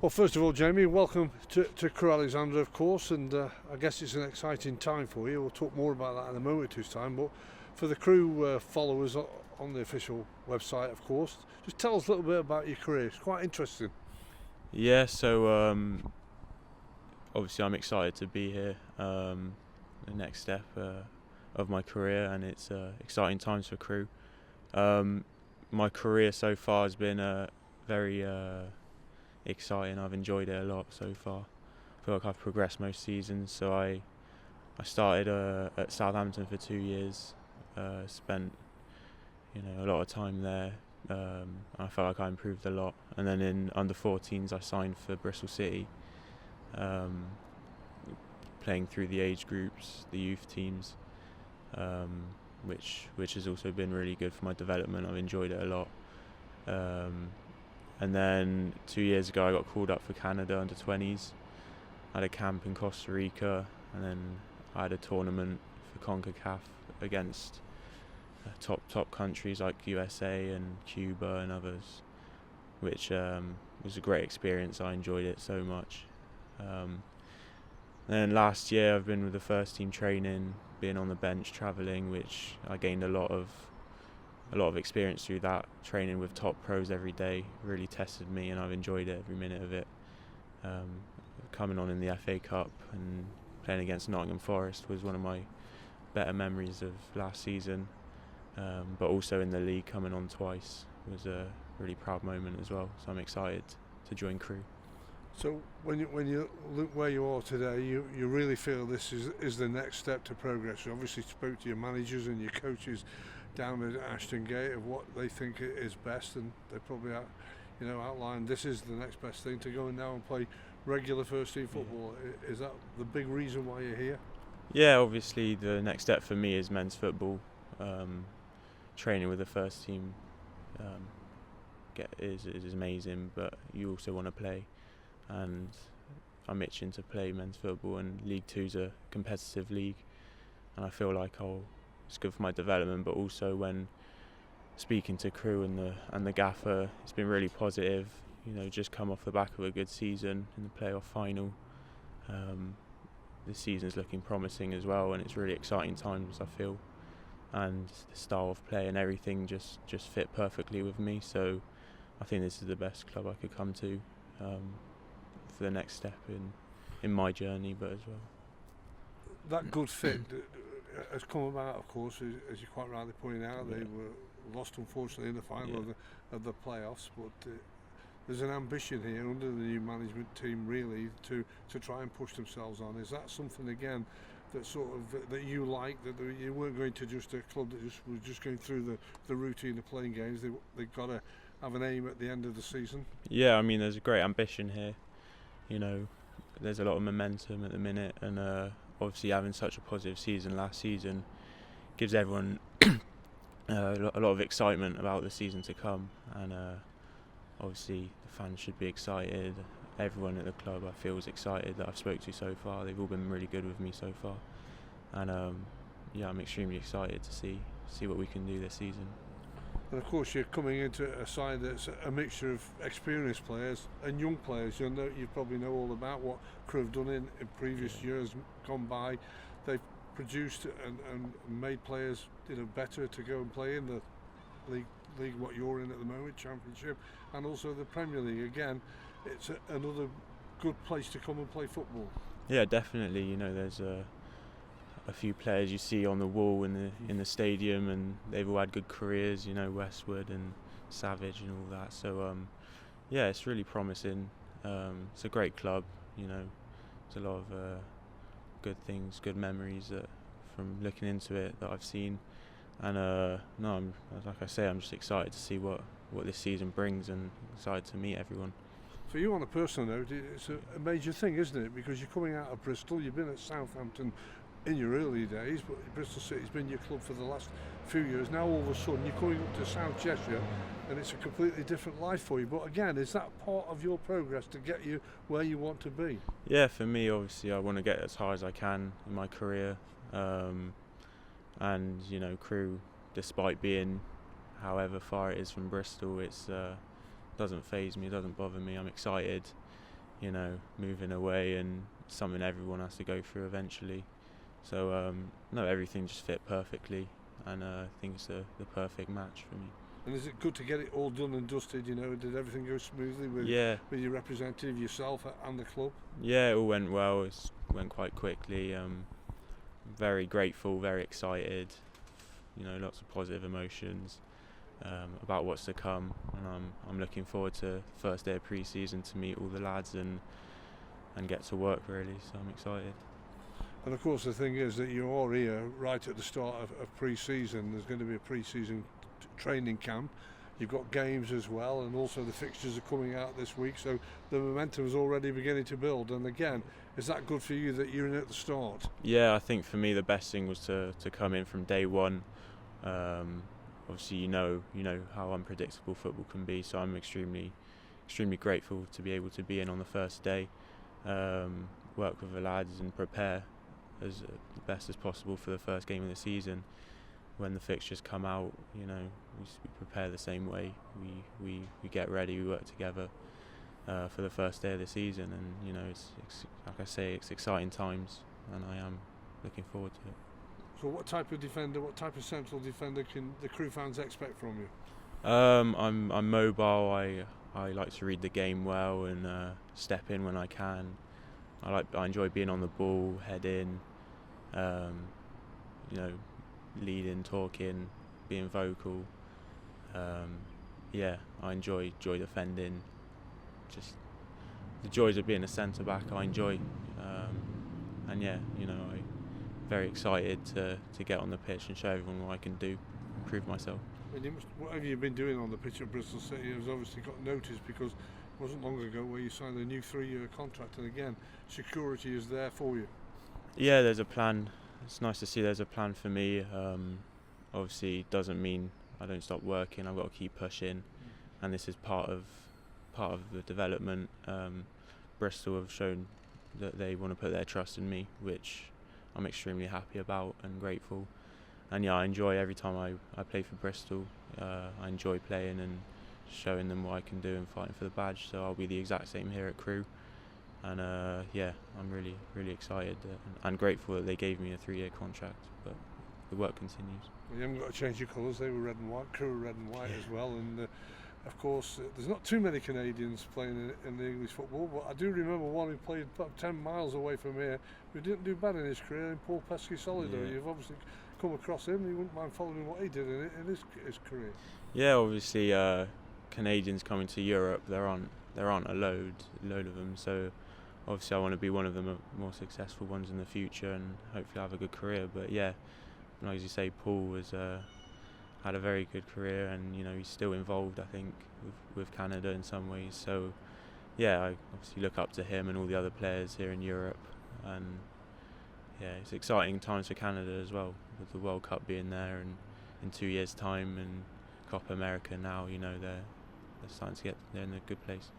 Well, first of all, Jamie, welcome to Crewe Alexandra, of course, and I guess it's an exciting time for you. We'll talk more about that in a moment or two's time, but for the Crewe followers on the official website, of course, just tell us a little bit about your career. It's quite interesting. Yeah, so obviously I'm excited to be here, the next step of my career, and it's exciting times for Crewe. My career so far has been very exciting. I've enjoyed it a lot so far. I feel like I've progressed most seasons. So I started at Southampton for 2 years, spent a lot of time there. I felt like I improved a lot, and then in under 14s I signed for Bristol City, playing through the age groups, the youth teams, which has also been really good for my development. I've enjoyed it a lot. And then 2 years ago I got called up for Canada under 20s. I had a camp in Costa Rica, and then I had a tournament for CONCACAF against top countries like USA and Cuba and others, which was a great experience. I enjoyed it so much. Then last year I've been with the first team training, being on the bench, travelling, which I gained a lot of experience through that. Training with top pros every day really tested me, and I've enjoyed it, every minute of it. Coming on in the FA Cup and playing against Nottingham Forest was one of my better memories of last season. But also in the league, coming on twice was a really proud moment as well. So I'm excited to join Crewe. So when you look where you are today, you really feel this is the next step to progress. You obviously spoke to your managers and your coaches down at Ashton Gate of what they think is best, and they probably outlined this is the next best thing, to go in now and play regular first team football. Is that the big reason why you're here? Yeah, obviously the next step for me is men's football. Training with the first team is amazing, but you also want to play, and I'm itching to play men's football, and League Two's a competitive league, and I feel like it's good for my development. But also when speaking to Crewe and the gaffer, it's been really positive. Just come off the back of a good season in the playoff final. This season's looking promising as well, and it's really exciting times, I feel. And the style of play and everything just fit perfectly with me. So I think this is the best club I could come to for the next step in my journey, but as well. That good fit has come about, of course, as you quite rightly pointed out. They were lost, unfortunately, in the final of the playoffs, but there's an ambition here under the new management team, really, to try and push themselves on. Is that something, again, that you like, that you weren't going to just a club that was just going through the routine of playing games? They've got to have an aim at the end of the season. Yeah, I mean, there's a great ambition here. There's a lot of momentum at the minute, and obviously having such a positive season last season gives everyone a lot of excitement about the season to come, and obviously the fans should be excited. Everyone at the club, I feel, is excited that I've spoke to so far. They've all been really good with me so far, and I'm extremely excited to see what we can do this season. And of course, you're coming into a side that's a mixture of experienced players and young players. You probably know all about what Crewe have done in previous years gone by. They've produced and made players better to go and play in the league what you're in at the moment, Championship, and also the Premier League. Again, it's another good place to come and play football. Yeah, definitely. There's a few players you see on the wall in the stadium, and they've all had good careers. Westwood and Savage and all that. So yeah, it's really promising. It's a great club. There's a lot of good things, good memories from looking into it that I've seen. And like I say, I'm just excited to see what this season brings, and excited to meet everyone. For you, on a personal note, it's a major thing, isn't it? Because you're coming out of Bristol, you've been at Southampton in your early days, but Bristol City's been your club for the last few years. Now all of a sudden you're coming up to South Cheshire, and it's a completely different life for you. But again, is that part of your progress to get you where you want to be? Yeah, for me, obviously, I want to get as high as I can in my career. And Crewe, despite being however far it is from Bristol, it's doesn't faze me, it doesn't bother me. I'm excited moving away, and something everyone has to go through eventually. So no, everything just fit perfectly, and I think it's the perfect match for me. And is it good to get it all done and dusted? Did everything go smoothly with your representative, yourself, and the club? Yeah, it all went well. It went quite quickly. Very grateful, very excited. Lots of positive emotions about what's to come, and I'm looking forward to the first day of pre-season to meet all the lads and get to work really. So I'm excited. And of course, the thing is that you are here right at the start of pre-season. There's going to be a pre-season training camp. You've got games as well, and also the fixtures are coming out this week, so the momentum is already beginning to build. And again, is that good for you that you're in at the start? Yeah, I think for me the best thing was to come in from day one. Obviously, you know how unpredictable football can be, so I'm extremely grateful to be able to be in on the first day, work with the lads and prepare as the best as possible for the first game of the season. When the fixtures come out, we prepare the same way. We get ready, we work together for the first day of the season, and it's like I say, it's exciting times, and I am looking forward to it. So what type of central defender can the Crewe fans expect from you? I'm mobile. I like to read the game well and step in when I can. I enjoy being on the ball, head in, leading, talking, being vocal. I enjoy defending. Just the joys of being a centre back I enjoy, I'm very excited to get on the pitch and show everyone what I can do, prove myself. And whatever you've been doing on the pitch at Bristol City has obviously got noticed, because it wasn't long ago where you signed a new 3-year contract, and again, security is there for you. Yeah, there's a plan. It's nice to see there's a plan for me. Obviously, it doesn't mean I don't stop working. I've got to keep pushing, and this is part of the development. Bristol have shown that they want to put their trust in me, which I'm extremely happy about and grateful. And I enjoy every time I play for Bristol. I enjoy playing and showing them what I can do and fighting for the badge. So I'll be the exact same here at Crewe. And I'm really excited and grateful that they gave me a 3-year contract, but the work continues. Well, you haven't got to change your colours. They were red and white. Crewe were red and white as well, and of course there's not too many Canadians playing in the English football, but I do remember one who played about 10 miles away from here who didn't do bad in his career, in Paul Pesky-Solido. Yeah. You've obviously come across him. You wouldn't mind following what he did in his career. Yeah, obviously Canadians coming to Europe, there aren't a load of them, so obviously I want to be one of the more successful ones in the future and hopefully have a good career. But yeah, like you say, Paul had a very good career, and he's still involved, I think, with Canada in some ways. So yeah, I obviously look up to him and all the other players here in Europe, and yeah, it's exciting times for Canada as well, with the World Cup being there and in 2 years' time, and Copa America now. They're starting to they're in a good place.